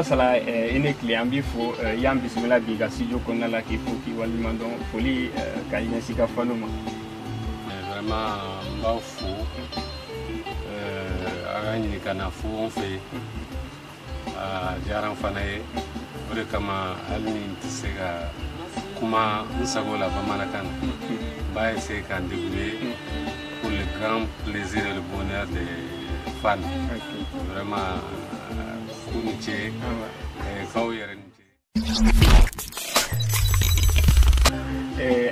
Baba Sala ene client bi fo yam bismillah bi ga studio konna la ki fo ki wali mandon foli ka ina sika fanuma. Vraiment ba fo arani kana fo on fait jaran fanaye ore kama alni tisega kuma nsagola bamanakan ba essayer kan débrouiller pour le grand plaisir et le bonheur des fans. Vraiment kuniche kawyere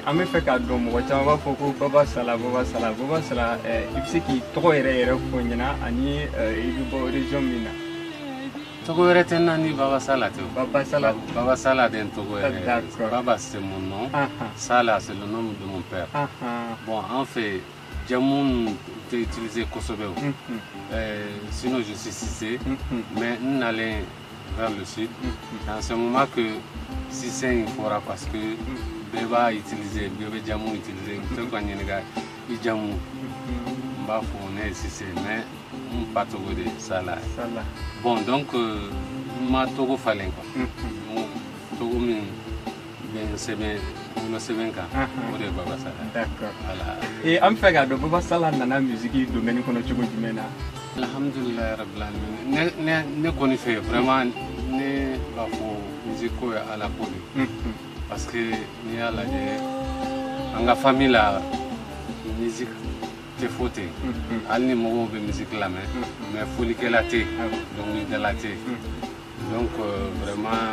ame fait ka dom mo cha ba foko Baba Sala ifsiki to ere fo nyina ani ibi bo region mina Togo ere tenani Baba Sala to Baba Sala den Togo ere. Baba c'est mon nom. Sala c'est le nom de mon père. Bon, en fait, Djamoun t'es utilisé Kosovo. Sinon je suis Cissé, mais nous allons vers le sud. Dans ce moment que Cissé il faudra parce que Beba utilisé, Beba Djamoun utilisé. Tout quand il y a Djamoun, bah faut on est Cissé, mais on pas Togo de Sala. Bon donc ma Togo fallait quoi. Togo min ben c'est bien. D'accord. Et am fait ga do Baba Sala nana musique domaine kono chugo jumena. Alhamdulillah rabbil alamin. Ne koni fait vraiment ne ba fo musique ko à la poli. Parce que ni ala de anga famille la musique te foté. Alni mo be musique la mais foli que la té donc ni de la té. Donc vraiment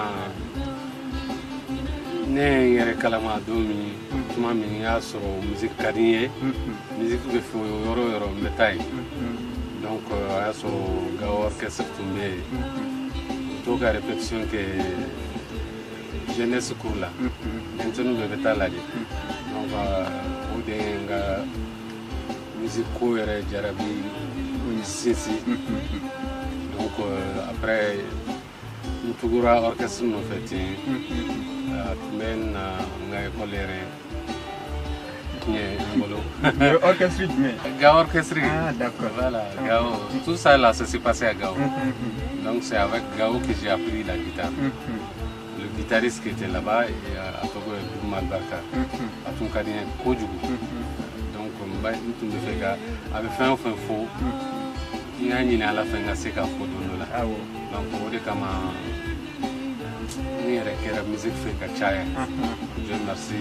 ne yɛrɛ kalama don min tuma min y'a sɔrɔ musique ka di n ye musique bɛ fɛ yɔrɔ o yɔrɔ n bɛ taa yen donc a y'a sɔrɔ Gao orchestre tun bɛ yen to ka répétition kɛ jeunesse cour la denmisɛnninw bɛɛ bɛ taa lajɛ donc o de ye n ka musique ko yɛrɛ jarabi sinsin donc après n tugura orchestre nɔfɛ ten men nga école orchestre mais Gao orchestre. Ah d'accord. Voilà, Gao. Tout ça là, ça s'est passé à Gao. Donc c'est avec Gao que j'ai appris la guitare. Le guitariste qui était là-bas, à Togo, Mal Barka, à Tunkadien, Kojugu. Donc on me fait avec fin faux. Il y a une à la fin, c'est qu'à photo là. Donc on dit comme ni la musique fait kachaya. Je merci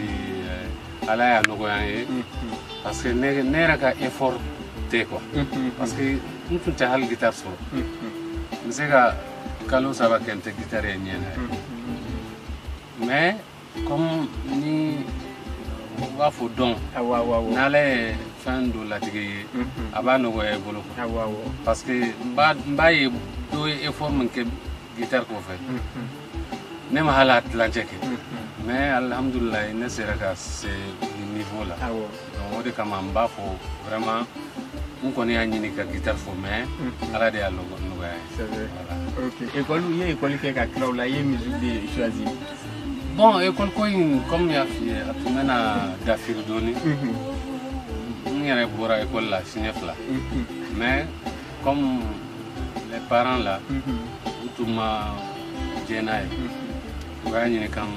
ala ya nogoyan parce que ne raka effort te quoi parce que nous tout hal guitare so musika kalo saba kente guitare nyena mais comme ni wa fo don nale fin do la tige aba nogoya bolo parce que ba ye do effort mon que guitare ko fait même à l'Atlantique. Mais alhamdoulilah, il ne sera qu'à ce niveau-là. Donc, on dit comme en bas, vraiment, on connaît un unique guitare, mais à la dialogue. C'est vrai. Ok. Et quoi, il fait qu'à la musique de choisir? Bon, et comme il y a fait, à tout le monde d'affaires données, il y a une école là, là. Mais comme les parents là, tout m'a gêné. Wani ne kan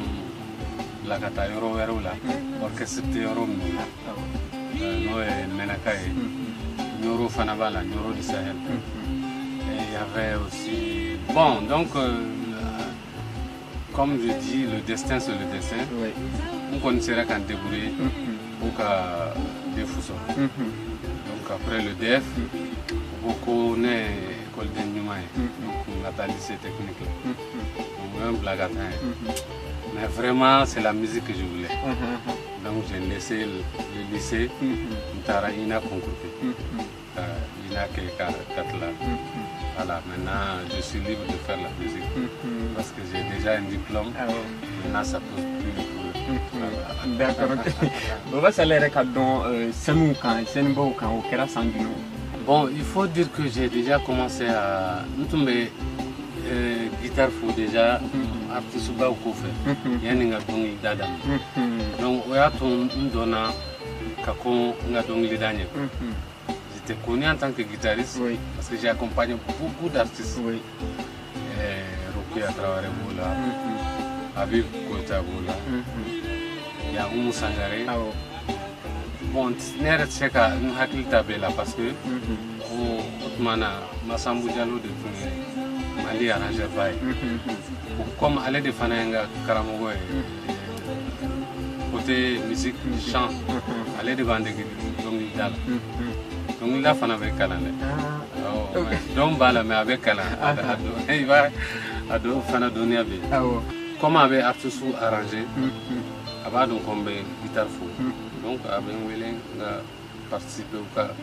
lakata yoro wero la orchestre yoro no e menaka e Nyoro Fanabala, Nyoro du Sahel. Et il y avait aussi bon donc comme je dis le destin c'est le destin. On connaissera qu'en débrouiller ou qu'à défouser. Donc après le DF beaucoup n'est école d'enseignement donc on a pas lycée technique là. Un blague à mais vraiment c'est la musique que je voulais. Donc j'ai laissé le lycée, il a concours. Il a quelques 4 là. Voilà, maintenant je suis libre de faire la musique parce que j'ai déjà un diplôme. Maintenant ça pose plus de problème. D'accord. Baba Sala Rekadon, c'est nous quand au Kera Sanguino. Bon, il faut dire que j'ai déjà commencé à nous tomber. Guitare faut déjà artiste ba ko fait yani nga dongi dada donc oya ton ndona kako nga dongi danya j'étais connu en tant que guitariste parce que j'ai accompagné beaucoup d'artistes Kouya Traoré b'o la Habib Koita b'o la il y a Oumou Sangaré bon ne yɛrɛ tɛ se ka n hakili ta bɛɛ la parce que o tuma na Massambu Diallo de tun ye Mali arrangeur ba ye comme ale de fana ye n ka karamɔgɔ ye côté musique chant ale de b'an dege dɔnkilida la dɔnkilida fana bɛ kalan dɛ dɔn b'a la mais a bɛ kalan i b'a a dɔn fana dɔnniya bɛ yen comme a bɛ artiste arrangé a b'a dɔn ko n bɛ guitare fo donc a bɛ n wele nga participer u ka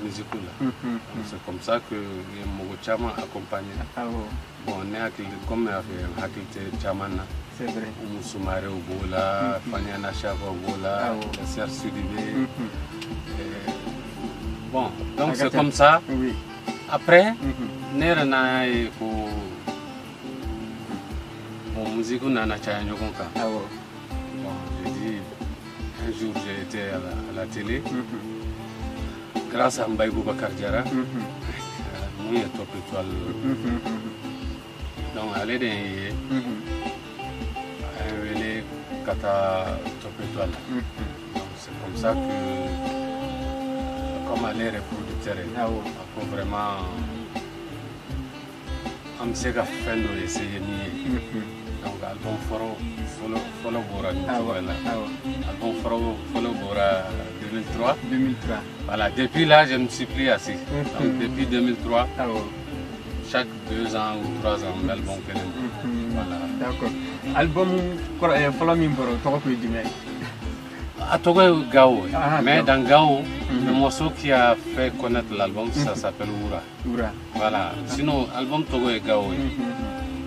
musique là. C'est comme ça que les mogo chama accompagné. Bon, ne hakili comme a fait hakili chama na. C'est vrai. Musumare au bola, Fanyana Chava au bola, Ser Sudibé. Bon, donc c'est comme ça. Oui. Après, nera na pour bon musique na na chaya nyokonka. Bon, j'ai dit un jour j'ai été à la télé. Grâce à Mbaye Boubacar Diarra, nous y a Top Étoile. Donc, elle est dans elle Kata Top Étoile. Donc, c'est comme ça que, comme elle est reproducteur, il faut vraiment. On sait qu'à faire nous essayer de donc, album Follow Bora. Album Follow Bora 2003. Voilà, depuis là, je me suis pris assis. Donc, depuis 2003, chaque 2 ans ou 3 ans, l'album que voilà. D'accord. Album Follow Me Bora, tu as dit à Togo Gao. Mais dans Gao, le morceau qui a fait connaître l'album, ça s'appelle Oura. Voilà. Sinon, l'album Togo est Gao.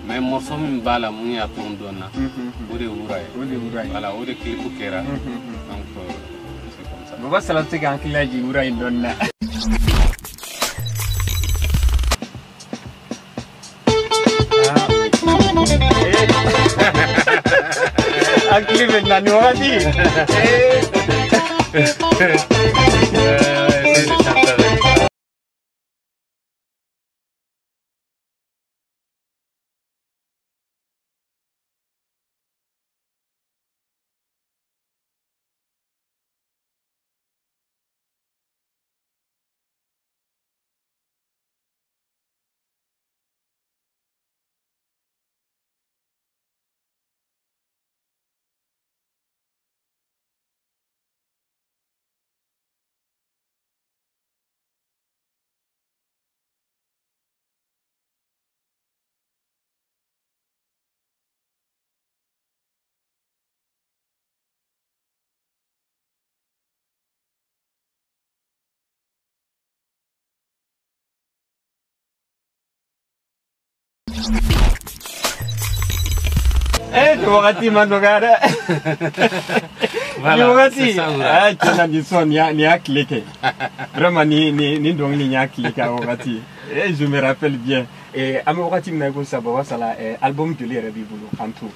Mais le morceau Mbala, il y a tout le monde. Voilà, Oura clip Kera. Donc, c'est comme ça. Baba Salah c'est quand il a dit Oura il donne. Akli maintenant nous a dit. Wakati manogara. Wakati tena ni son ni akileke. Vraiment ni dongli ni akileka wakati. Je me rappelle bien. Ame wakati mnaiko Baba Salah album de l'ère bibulu en tout.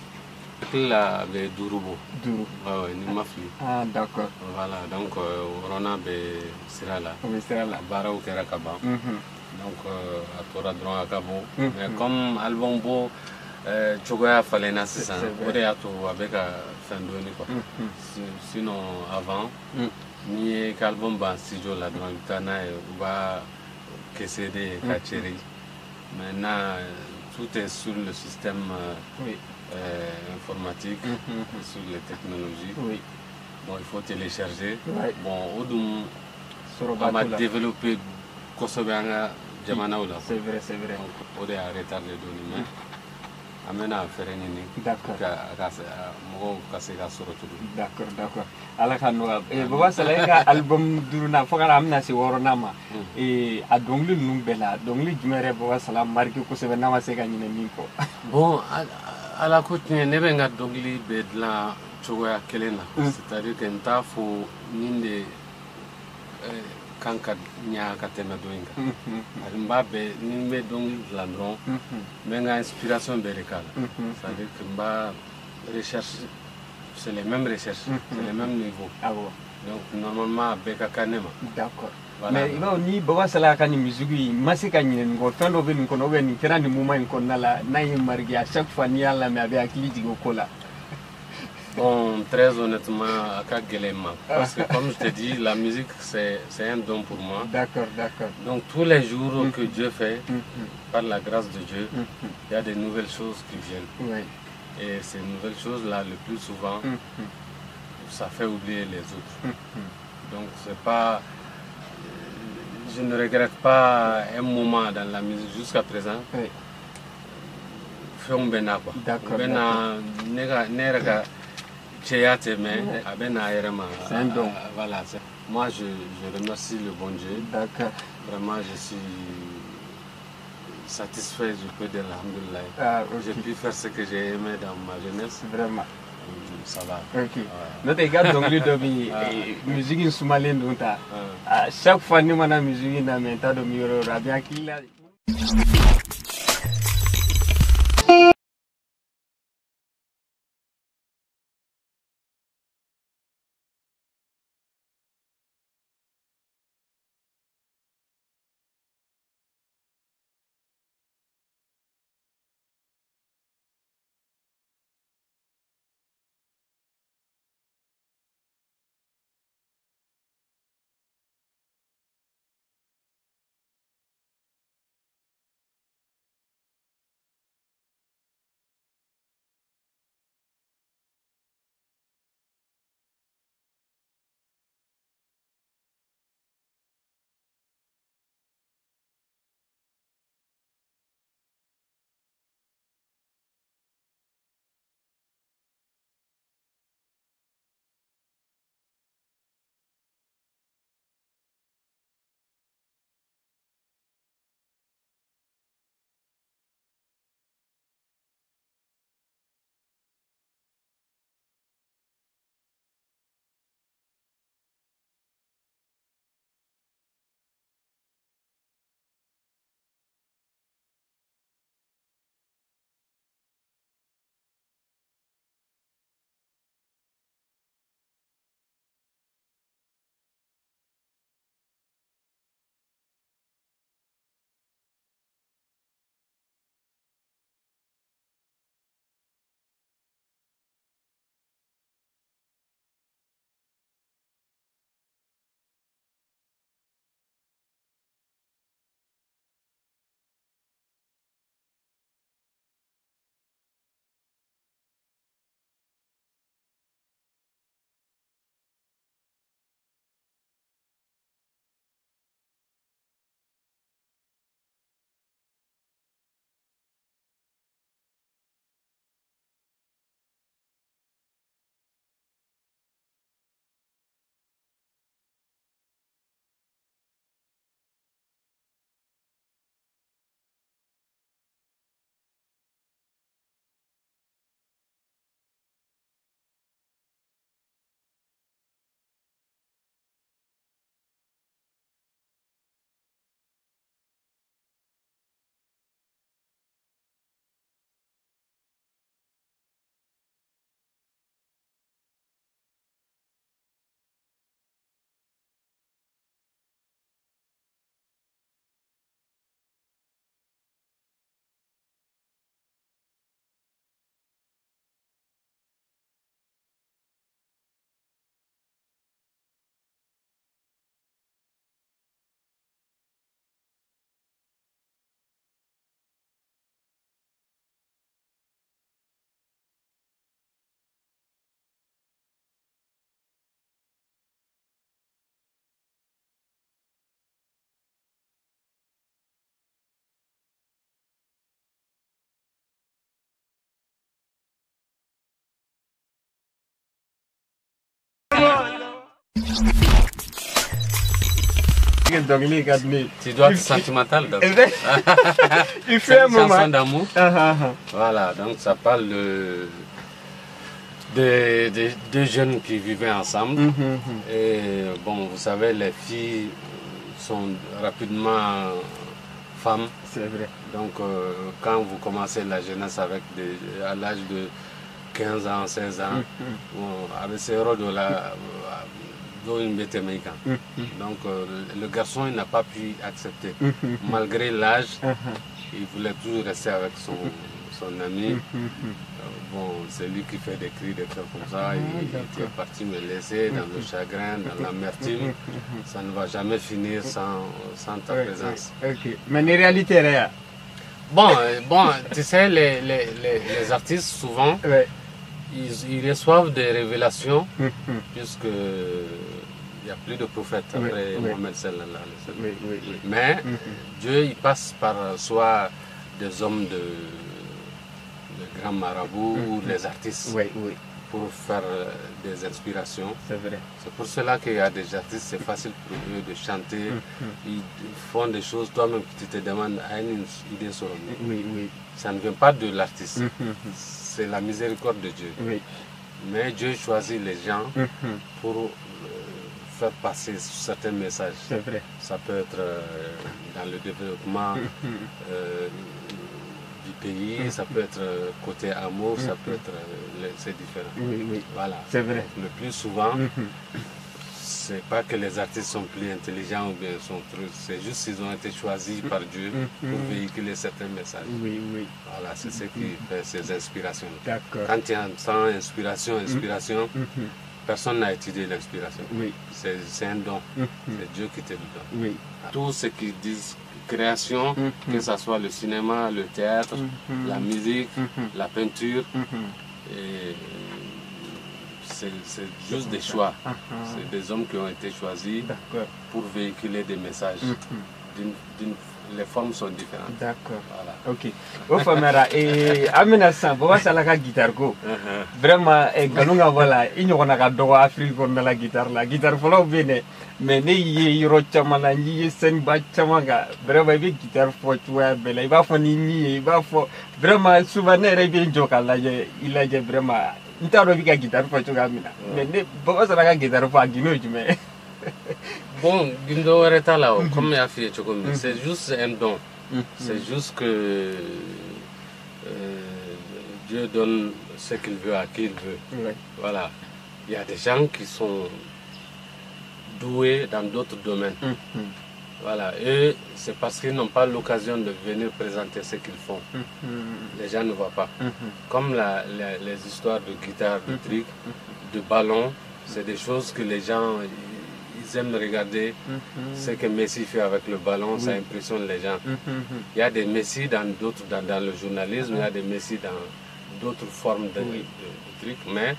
Là be Durubo. Duru. Ouais, ni mafli. Ah d'accord. Voilà, donc on a be Sirala. Oui, Sirala. Barau Kera Kaba. Donc à Tora Dron Akabo. Mais comme album beau Chogoya Falena c'est ça. On est à tout avec fin d'année quoi. Sinon avant ni album ban studio là dans le Tana va que c'est des Kacheri. Maintenant tout est sur le système informatique, sur les technologies. Oui. Bon, il faut télécharger. Bon, on va développer Kosobeanga Jamanaoula. C'est vrai, c'est vrai. Donc, on est à retard de données. Amena faire une. D'accord. D'accord, d'accord. Alakanoa. Baba Salah album Duruna Fogara Amna si Woronama. A Dongli Numbela, Dongli Jumere Baba Salah Marki Kosobenama Segani Minko. Bon, à la côte, Nebenga Dongli Bedla Chogoya Kelena. C'est-à-dire qu'un tafo Ninde Kanka Nyaka Temedoinga. Arimbabe Nimbe Dongli Landron. Menga inspiration bericale. C'est-à-dire que mba recherche c'est les mêmes recherches, c'est les mêmes niveaux. Ah bon. Donc normalement, Beka Kanema. D'accord. Voilà. Mais ni Baba Sala ka ni musique yi masika nyinen ngo fendo be ni kono be ni kera ni moment ko nala na yi margi à chaque fois ni yalla mais avec akili digo kola. Bon, très honnêtement, à Gelema. Parce que comme je te dis, la musique, c'est un don pour moi. D'accord, d'accord. Donc tous les jours que Dieu fait, par la grâce de Dieu, il y a des nouvelles choses qui viennent. Oui. Et ces nouvelles choses-là, le plus souvent, ça fait oublier les autres. Donc c'est pas... Je ne regrette pas un moment dans la musique jusqu'à présent. Oui. D'accord. C'est un don. Voilà. Moi, je remercie le bon Dieu. D'accord. Vraiment, je suis satisfait, je peux dire, alhamdoulilah. Ah, okay. J'ai pu faire ce que j'ai aimé dans ma jeunesse. Vraiment. Ça va. Ok. Notre gars, donc, lui, domi musique in somalien, donc, à chaque fois, nous, on a musique in amenta, donc, il y aura bien qu'il a. Tu dois être sentimental. Donc. Il fait un moment. Chanson d'amour. Voilà, donc ça parle de deux jeunes qui vivaient ensemble. Et bon, vous savez, les filles sont rapidement femmes. C'est vrai. Donc quand vous commencez la jeunesse avec à l'âge de 15 ans, 16 ans. Bon, avec ces rôles là, donc le garçon n'a pas pu accepter. Malgré l'âge, il voulait toujours rester avec son ami. Bon, c'est lui qui fait des cris, des trucs comme ça. Il était parti me laisser dans le chagrin, dans l'amertume. Ça ne va jamais finir sans ta présence. Mais les réalités réelles. Bon, tu sais, les artistes, souvent, ils reçoivent des révélations, puisque il n'y a plus de prophètes après Mohamed sallallahu alayhi wa sallam. Mais Dieu, il passe par soit des hommes de grands marabouts ou les artistes pour faire des inspirations. C'est vrai. C'est pour cela qu'il y a des artistes, c'est facile pour eux de chanter. Ils font des choses, toi-même tu te demandes à une idée sur eux. Ça ne vient pas de l'artiste. C'est la miséricorde de Dieu. Mais Dieu choisit les gens pour faire passer certains messages. C'est vrai. Ça peut être dans le développement du pays, ça peut être côté amour, ça peut être... c'est différent. Voilà. C'est vrai. Donc, le plus souvent, c'est pas que les artistes sont plus intelligents ou bien sont trucs, c'est juste qu'ils ont été choisis par Dieu pour véhiculer certains messages. Voilà, c'est ce qui fait ces inspirations. Quand tu entends inspiration, personne n'a étudié l'inspiration. C'est un don. C'est Dieu qui te le donne. Tout ce qu'ils disent création, que ce soit le cinéma, le théâtre, la musique, la peinture, c'est juste des choix. C'est des hommes qui ont été choisis pour véhiculer des messages. Les formes sont différentes. D'accord. Voilà. Ok. Au Famera, et Amina San, Boba Salaka guitare go. Vraiment, Galunga voilà, il n'y a pas de Afrique pour la guitare. La guitare follow bene, mais ne y rochamana, y sen bachamaga. Vraiment, il guitare for toi, belle. Il va faire ni, il va faire vraiment souvent, il bien joker là, il a vraiment. Il t'a envie de guitare for toi, Amina. Mais Boba Salaka guitare for Guino, mais. Bon, comme il a fait, c'est juste un don. C'est juste que Dieu donne ce qu'il veut à qui il veut. Voilà. Il y a des gens qui sont doués dans d'autres domaines. Voilà. Et c'est parce qu'ils n'ont pas l'occasion de venir présenter ce qu'ils font. Les gens ne voient pas. Comme les histoires de guitare, de trucs, de ballon, c'est des choses que les gens... Ils aiment regarder ce que Messi fait avec le ballon, ça impressionne les gens. Il y a des Messi dans le journalisme, il y a des Messi dans d'autres formes de trucs, mais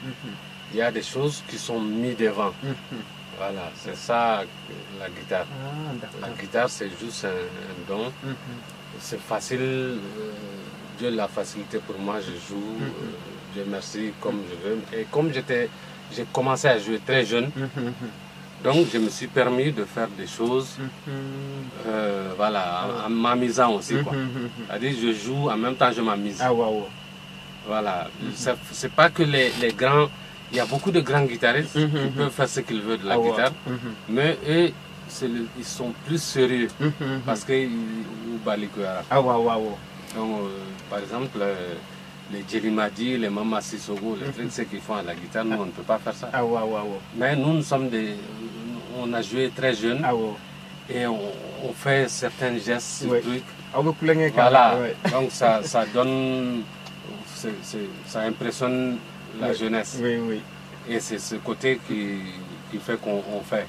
il y a des choses qui sont mises devant. Voilà, c'est ça la guitare. La guitare, c'est juste un don. C'est facile, Dieu l'a facilité pour moi, je joue, Dieu merci, comme je veux. Et comme j'ai commencé à jouer très jeune, donc je me suis permis de faire des choses, voilà, en m'amusant aussi, quoi. C'est-à-dire je joue, en même temps je m'amuse. Voilà, c'est pas que les grands, il y a beaucoup de grands guitaristes qui peuvent faire ce qu'ils veulent de la guitare, mais eux, ils sont plus sérieux, parce qu'ils balikuara. Donc, par exemple, les Djelimadi, les Mama Sissoko, les trucs, ce qu'ils font à la guitare, nous on ne peut pas faire ça. Mais nous sommes on a joué très jeune et on fait certains gestes, trucs. Voilà, donc ça donne, ça impressionne la jeunesse. Et c'est ce côté qui fait qu'on fait.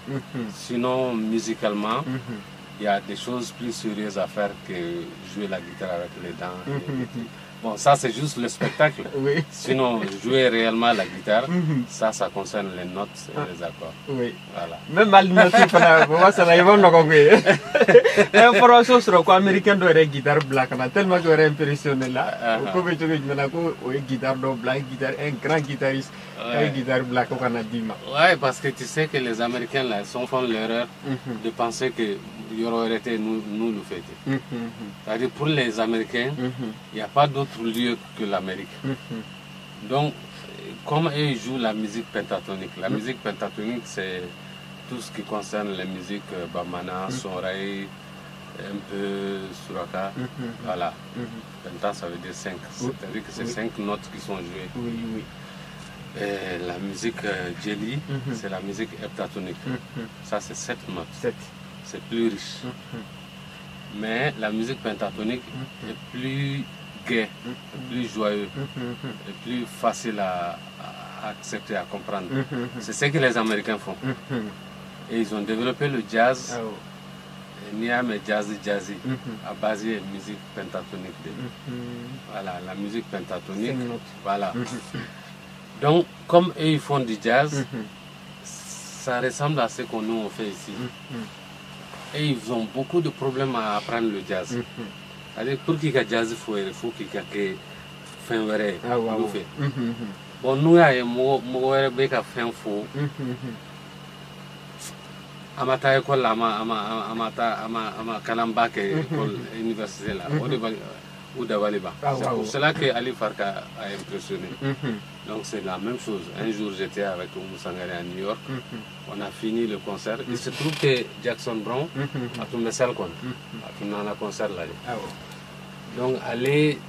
Sinon, musicalement, il y a des choses plus sérieuses à faire que jouer la guitare avec les dents. Bon, ça c'est juste le spectacle. Sinon, jouer réellement la guitare, ça concerne les notes et les accords. Voilà. Même à l'université, ça va y information sur quoi américain doit être guitare black, tellement que impressionné là. Vous pouvez jouer une guitare black, un grand guitariste, une guitare black au Canada. Ouais, parce que tu sais que les Américains là, font l'erreur de penser que il y aurait été nous le fait. C'est-à-dire pour les Américains, il n'y a pas d'autre lieu que l'Amérique. Donc, comme eux jouent la musique pentatonique, la musique pentatonique c'est tout ce qui concerne les musiques Bamana, Sonrai, un peu Suraka, voilà. Penta ça veut dire 5, c'est-à-dire que c'est 5 notes qui sont jouées. La musique jelly, c'est la musique heptatonique. Ça, c'est 7 notes. C'est plus riche. Mais la musique pentatonique est plus gaie, plus joyeux, et plus facile à accepter, à comprendre. C'est ce que les Américains font. Et ils ont développé le jazz, Niam et jazzy, à base de musique pentatonique. Voilà, la musique pentatonique. Voilà. Donc, comme eux, ils font du jazz, ça ressemble à ce que nous on fait ici. Et ils ont beaucoup de problèmes à apprendre le jazz. C'est-à-dire, pour qu'il y ait jazz, il faut qu'il y ait fin vrai. Bon, nous, il y a un fin faux. Amata école, ama Kanamba, école université là. C'est pour cela que Ali Farka a impressionné. Donc c'est la même chose. Un jour j'étais avec Oumou Sangare à New York. On a fini le concert. Il se trouve que Jackson Brown a tombé seul con. A tombé dans un concert là. Donc aller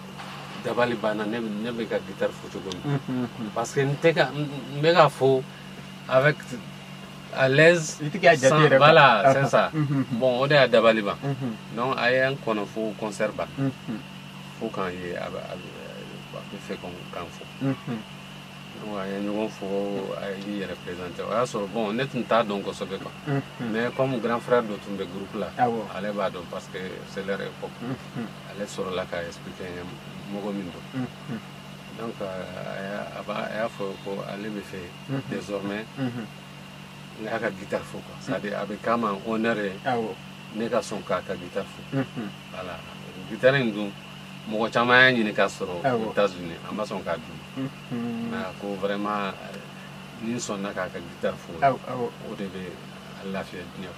Dabali Bana ne be ka guitare photo parce que n'était faux avec à l'aise. Voilà, c'est ça. Bon, on est à Dabaliban. Donc, il y a un concert. Faut quand il y a fait comme quand il faut. Il faut représenter. Bon, on est un tas donc on se fait pas. Mais comme grand frère de tout le groupe là, allez va donc parce que c'est leur époque. Allez sur la carte expliquer Mogomindo. Donc, il faut aller me faire désormais. La guitare fou quoi. C'est-à-dire avec comme un honneur nega son ka guitare fou. Voilà. Guitare ndu mo chama ni ka soro aux États-Unis, amba son ka du. Mais ko vraiment ni son na ka guitare fou. O debe Allah fait bien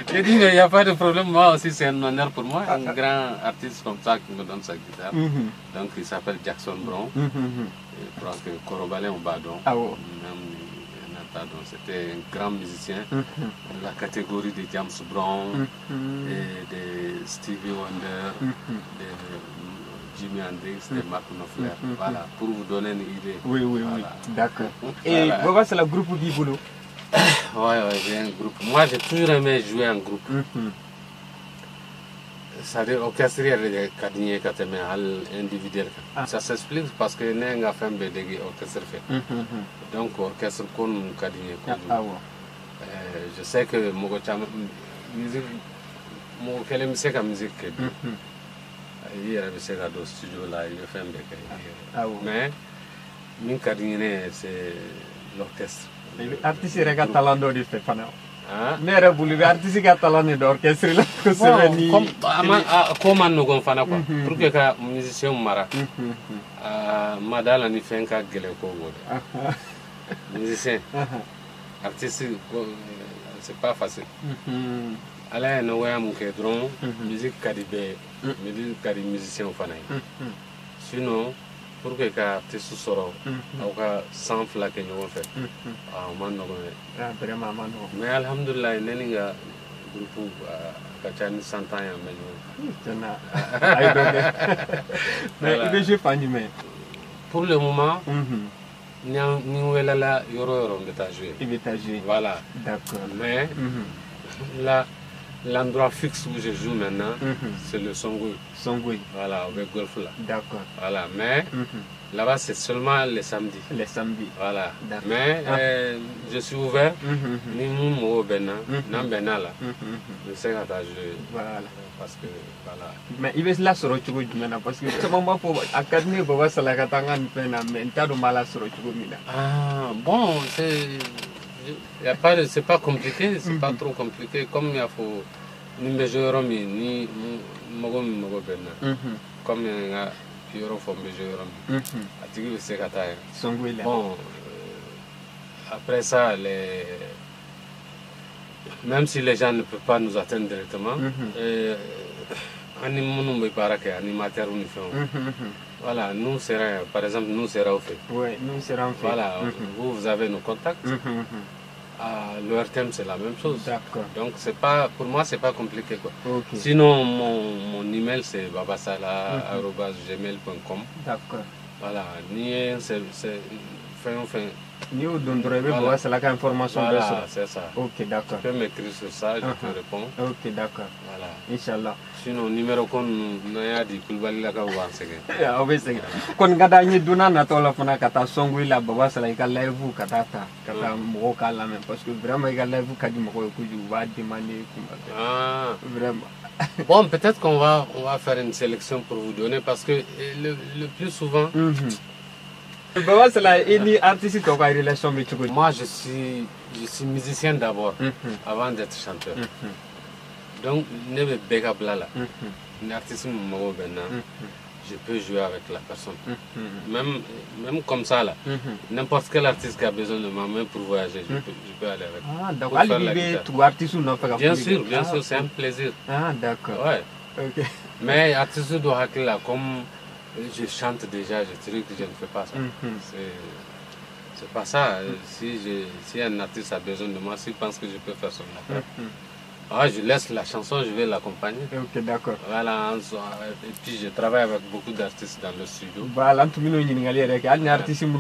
je dis, il n'y a pas de problème. Moi aussi, c'est un honneur pour moi. Un grand artiste comme ça qui me donne sa guitare. Donc, il s'appelle Jackson Brown. Je crois que Korobalin au Badon. C'était un grand musicien de la catégorie de James Brown, et de Stevie Wonder, de Jimi Hendrix, de Mark Knopfler. Voilà, pour vous donner une idée. Oui, d'accord. Et voilà, c'est le groupe Biboulou. Oui, j'ai un groupe. Moi, j'ai toujours aimé jouer en groupe. C'est-à-dire orchestre de cadinier individuel. Ça s'explique parce que nous avons fait un orchestre fait. Donc orchestre comme cadinier. Je sais que mon musique, mon quelle musique à musique que il y a des studio là, il fait un mais mon cadinier c'est l'orchestre. Artiste est talent de fait ne voulu artiste ka talent d'orchestre là que c'est comment nous gon fana quoi pour que ka musicien mara madala ni fenka gele ko wode musicien artiste c'est pas facile ala no waya mu ke dron musique kadibe musique kadi musicien fana sinon pour que ka artiste soro au ka sans flaque no fait man no vraiment man mais alhamdulillah neninga groupe kachani santanya melou tena ay doge mais il je fani mais pour le moment ni wela la yoro de ta jouer voilà d'accord mais là l'endroit fixe où je joue maintenant, c'est le Songui. Voilà, avec golf là. D'accord. Voilà, mais là-bas, c'est seulement les samedis. Les samedis. Voilà. Mais je suis ouvert. Ni mon bena, non bena là. Je sais quand je. Voilà. Parce que voilà. Mais il va se retrouver maintenant parce que ce moment pour académie pour voir ça la katangan pena mais t'as de mal à se retrouver maintenant. Ah bon, y a pas, c'est pas compliqué, c'est pas trop compliqué. Comme il faut ni bejoyromi ni mogo benna. Comme il y a pure forme bejoyromi. Atigi c'est kataya. Bon, après ça, même si les gens ne peuvent pas nous atteindre directement, animateur voilà, nous serons, par exemple, nous serons au fait. Oui, nous serons fait. Voilà, vous avez nos contacts. L'ORTM, c'est la même chose. D'accord. Donc, pour moi, c'est pas compliqué, quoi. Okay. Sinon, mon email, c'est babasala@gmail.com. D'accord. Voilà. Ni au dondre Baba Sala ka information. Voilà, c'est ça. Ok, d'accord. Tu peux m'écrire sur ça, je te réponds. Ok, d'accord. Voilà. Inch'Allah. Sinon, numéro qu'on a dit Kulbali la ka wa sege. Ya, obese. Kon gada ni duna na tola fana kata songu ila Baba Sala ka live kata mo ka la même parce que vraiment il live ka di mo ko ju va demander Ah, vraiment. Bon, peut-être qu'on va faire une sélection pour vous donner parce que le plus souvent. Baba Sala ini artiste to ka relation bi tuko. Moi, je suis musicien d'abord avant d'être chanteur. Donc, ne me béga blala. Un artiste m'o benna. Je peux jouer avec la personne. Même comme ça là. N'importe quel artiste qui a besoin de ma main pour voyager, je peux aller avec. Ah, donc Ali tout artiste non fait. Bien sûr, c'est un plaisir. Ah, d'accord. Ouais. OK. Mais artiste doit là comme je chante déjà, je dirais que je ne fais pas ça. C'est pas ça. Si un artiste a besoin de moi, s'il pense que je peux faire son affaire, je laisse la chanson, je vais l'accompagner. Ok, d'accord. Voilà, et puis je travaille avec beaucoup d'artistes dans le studio. Voilà, tout le monde est avec un artiste qui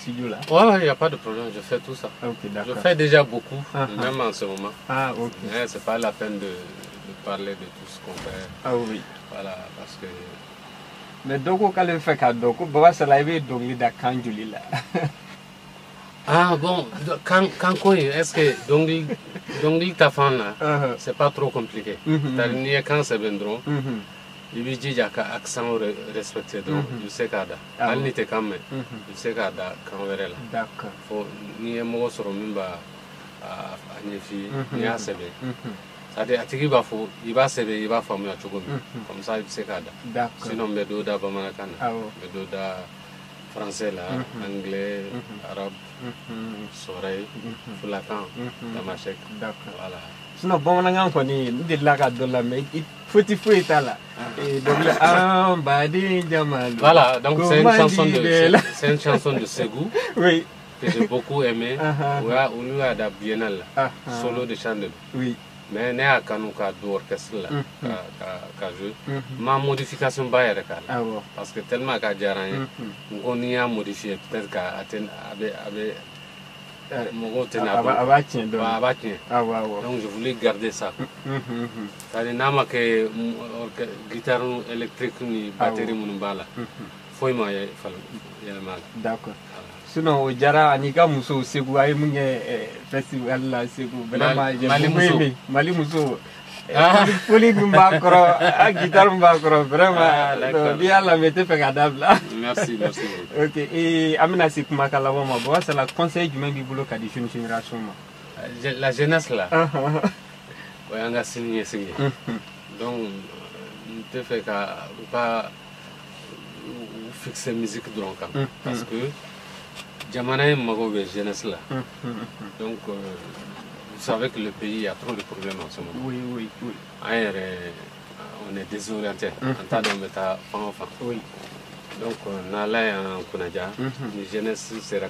studio là. Ouais, il n'y a pas de problème, je fais tout ça. Ok, d'accord. Je fais déjà beaucoup, même en ce moment. Ah, ok. Mais c'est pas la peine de parler de tout ce qu'on fait. Ah oui. Voilà, parce que... Mais donc, quand on fait cadeau, Baba Sala est donc là quand Julie là. Ah bon, quand est-ce que Dongli ta fan là, c'est pas trop compliqué. C'est-à-dire quand c'est vendredi, il veut dire qu'il y a accent respecté donc je sais qu'ada. Elle n'était quand même, je sais qu'ada quand on verra là. D'accord. Faut ni un mot sur le même à Niefi, ni à Sebe. C'est-à-dire qu'il va faut, il va Sebe, il va former à Chogomi. Comme ça, il sait qu'ada. D'accord. Sinon, Bedoda Bamanakana, Bedoda français là, anglais, arabe, soreil, fulakan, tamashek. D'accord. Voilà. Sinon, bon, on a encore dit de la gade de la mais il faut là. Et donc, voilà, donc c'est une chanson de Ségou. Oui. Que j'ai beaucoup aimé. Où il y a la biennale, solo de Chandel. Oui. Mais il y a un orchestre là, ma modification ba yɛrɛ k'a la parce que tellement ka diyara n ye n ko n'i y'a modifier peut-être qu'à mɔgɔw tɛna a b'a tiɲɛ dɔɔnin. a b'a tiɲɛ donc je voulais garder ça c'est-à-dire n'a ma kɛ guitare électrique ni batterie minnu b'a la foyi ma yɛlɛma la. D'accord. Sinon, au Jara, Anika Mousso, Ségou, a eu festival là, Ségou. Mali Mousso. Folie Mbakro, à guitare Mbakro, vraiment. Bien la mettez fait là. Merci. Ok, et Amina Sikmakala, c'est la conseil du même boulot qu'a dit une génération. La jeunesse là. Oui, on a signé. Donc, tu fais pas fixer musique de l'encamp. Parce que. Jamana est mago de jeunesse là. Donc, vous savez que le pays a trop de problèmes en ce moment. Oui. On est désorienté. Oui. Donc, on a là en Kunaja, la jeunesse sera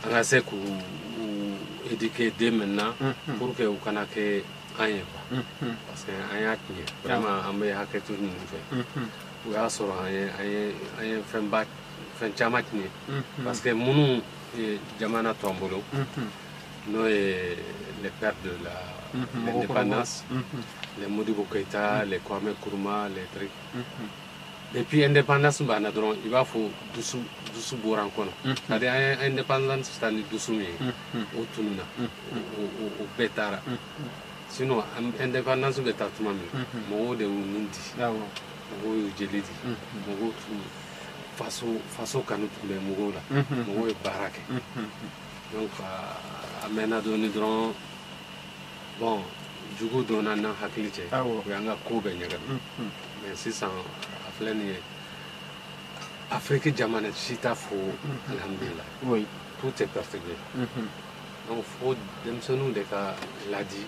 on a essayé d'éduquer dès maintenant pour que vous connaissiez rien. Parce qu'on a vraiment un peu tout le monde. Vous avez fait un bac. Parce que mon Jamana Tombolo, nous les pères de l'indépendance, les Modibo Keïta, les Kwame Nkrumah, les trucs. Depuis l'indépendance, il va faut doucou borankono. C'est-à-dire l'indépendance, c'est-à-dire doucou au Tununa, au Betara. Sinon, l'indépendance, c'est Betara. Mon de Mundi, mon Jelidi, mon façon kanu tun bɛ mɔgɔw la mɔgɔw ye baara kɛ donc a mɛnna dɔɔni dɔrɔn bon jugu donna n'an hakili cɛ o y'an ka ko bɛɛ ɲɛgɛn mais sisan a filɛ nin ye Afrique jamana si t'a fo alhamdulillah tout est perturbé donc fo denmisɛnninw de ka ladi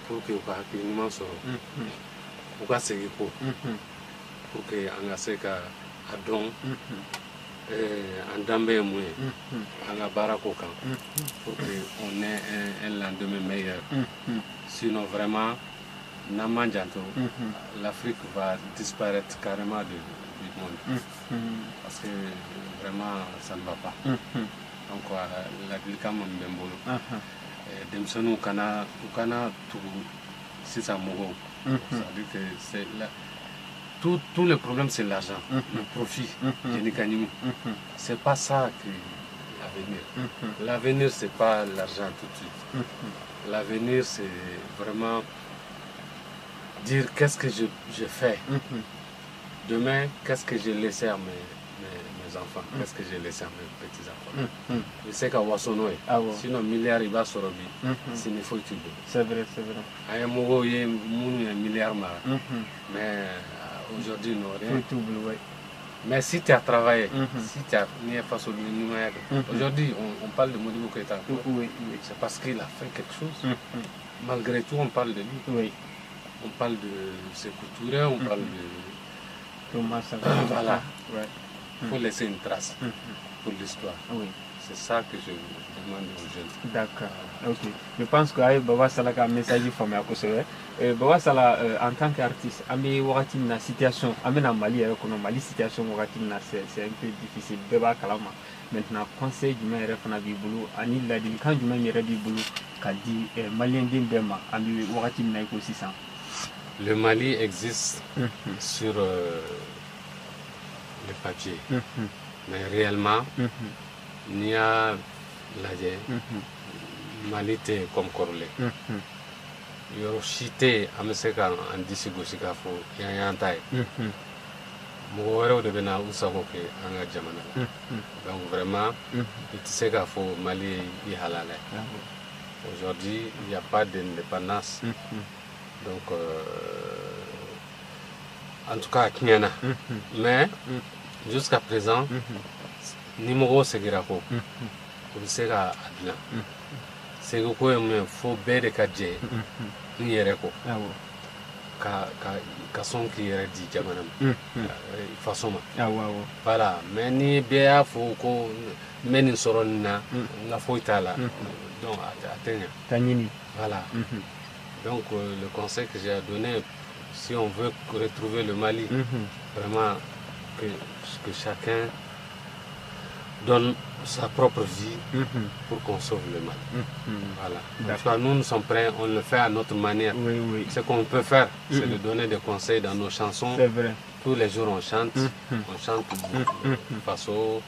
pour que u ka hakili ɲuman sɔrɔ u ka segin ko pour que an ka se ka a dɔn en Dambé et Moué, à la Barakoka, pour qu'on ait un lendemain meilleur. Sinon, vraiment, l'Afrique va disparaître carrément du monde. Parce que vraiment, ça ne va pas. Donc, la ville quand même bien beau. Demsonu kana tout c'est ça mogo. C'est-à-dire que c'est tout le problème c'est l'argent, le profit. C'est pas ça que l'avenir. L'avenir c'est pas l'argent tout de suite. L'avenir c'est vraiment dire qu'est-ce que je fais. Demain, qu'est-ce que j'ai laissé à mes enfants, qu'est-ce que j'ai laissé à mes petits-enfants. Je sais qu'à Wassonoé, sinon milliard il va se rebi, s'il ne faut que tu le. C'est vrai, c'est vrai. À un moment, il y a un milliard, mais aujourd'hui, non, rien. Mais si tu as travaillé, si tu as mis face au numérique, aujourd'hui, on parle de Modibo Keïta. C'est parce qu'il a fait quelque chose. Malgré tout, on parle de lui. On parle de ses couturiers, on parle de... Voilà. Il faut laisser une trace pour l'histoire. C'est ça que je demande aux jeunes. D'accord. Ok. Je pense que Baba Sala a un message formé à Kosovo. Baba Sala, en tant qu'artiste, la situation, Mali, Mali situation, c'est un peu difficile. Baba Kalama. Maintenant, conseil du maire Fana Biboulou, Anil Ladil, quand du maire Biboulou, qu'a dit Malien Dimbema, Ami Waratim Naiko 600. Le Mali existe sur le papier, mais réellement, il y a la Mali comme Corlé. Il y a chité à Messeka en Dissigosika pour Yantai. Moi, je vais vous savoir que en Jamana. Donc vraiment, il sait qu'il faut Mali y halale. Aujourd'hui, il n'y a pas d'indépendance. Donc, en tout cas, Kinyana. Mais, jusqu'à présent, numéro c'est Girako. Vous savez, Adna. C'est que quoi, il faut bien de cadrer. N'y est pas. Ka son qui est dit Jamanam. Façon. Voilà. Mais ni bien, faut qu'on mène une soronna, la fautala. Donc, atteignez. Voilà. Donc, le conseil que j'ai à donner, si on veut retrouver le Mali, vraiment que chacun donne sa propre vie pour qu'on sauve le Mali. Voilà. Donc, nous sommes prêts, on le fait à notre manière. Ce qu'on peut faire, c'est de donner des conseils dans nos chansons. C'est vrai. Tous les jours, on chante façon.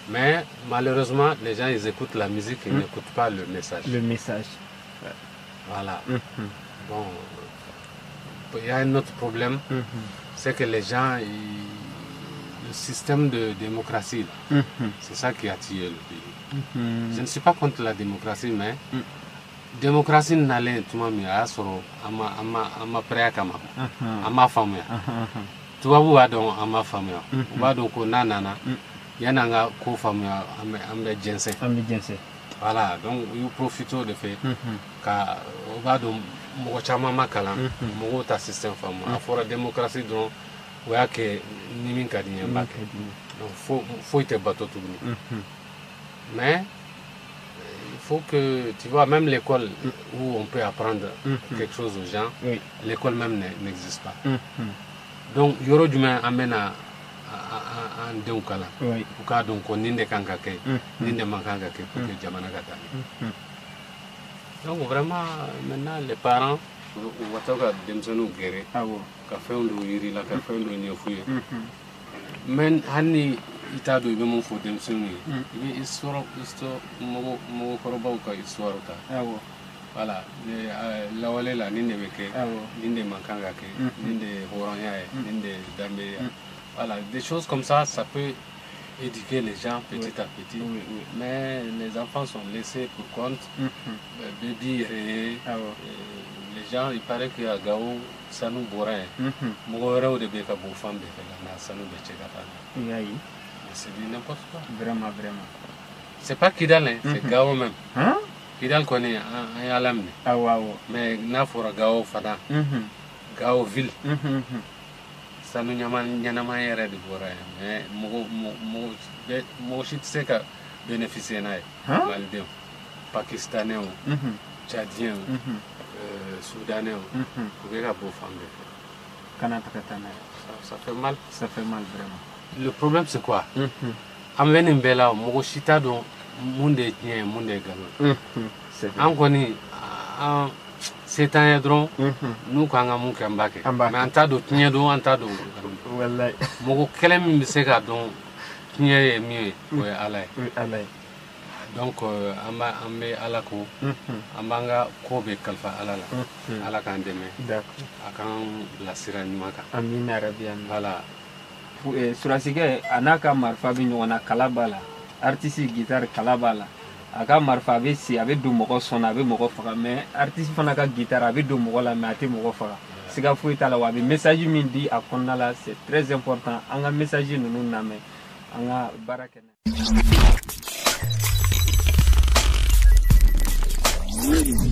Mais malheureusement, les gens, ils écoutent la musique, ils n'écoutent pas le message. Le message. Voilà. Bon, il y a un autre problème, c'est que les gens, le système de démocratie, c'est ça qui a tué le pays. Je ne suis pas contre la démocratie, mais démocratie n'allait tout le monde à soro, à ma préakama, à ma famille. Tu vas voir donc à ma famille. On va donc au nanana, il y a un co-famille à mes jensen. Voilà, donc il profite de fait qu'on va donc mochama makala, mon système famille. À fort la démocratie donc, il y a que nimin kadine mbak. Donc faut être bateau tout le monde. Mais il faut que tu vois même l'école où on peut apprendre quelque chose aux gens, l'école même n'existe pas. Donc yoro duma amena en deukala pour ka donc ninde kankake ninde mankake pour que jamana gata. Donc vraiment maintenant les parents watoka demsonu gere ka fewndo yiri la ka fewndo nyofuye men hanni ita do be mon fo demsonu be histoire mo koroba ka histoire ta voilà la wale la ninde beke ninde mankangake ninde horanya ninde dambe. Voilà, des choses comme ça, ça peut éduquer les gens petit à petit. Mais les enfants sont laissés pour compte. Baby, les gens, il paraît qu'il y a Gao, ça nous bourrait. Moi, de Beka Boufam, ça nous béchait. C'est du n'importe quoi. Vraiment, vraiment. C'est pas Kidal, c'est Gao même. Kidal connaît un alam. Mais Nafora Gao Fada. Gao ville. sanu ɲanama yɛrɛ de bɔra yan mais mɔgɔ si tɛ se ka bénéficier n'a ye malidenw pakistanais tchadiens soudanais u bɛ ka bɔ fan bɛɛ fɛ kana taga taa n'a ye ça fait mal vraiment. Le problème c'est quoi an bɛ nin bɛɛ la mɔgɔ si t'a dɔn mun de ye tiɲɛ ye mun de ye nkalon an kɔni se t'an ye dɔrɔn n'u ko an ka mun kɛ an b'a kɛ mais an t'a dɔn tiɲɛ don an t'a dɔn wallahi mɔgɔ kelen min bɛ se k'a dɔn tiɲɛ ye min ye o ye Ala ye donc an bɛ Ala ko an b'an ka ko bɛ kalifa Ala la Ala k'an dɛmɛ a k'an bila sira ɲuman kan amina rabi amina voilà surasikɛ a n'a ka marifa bɛ ɲɔgɔn na kala b'a la artiste guitare kala b'a la a ka marifa a bɛ si a bɛ don mɔgɔ sɔnna a bɛ mɔgɔ faga mais artiste fana ka guitare a bɛ don mɔgɔ la mais a tɛ mɔgɔ faga siga foyi t'a la wa a bɛ message min di a kɔnɔna la c'est très important an ka message ninnu lamɛn an ka baara kɛ n'a ye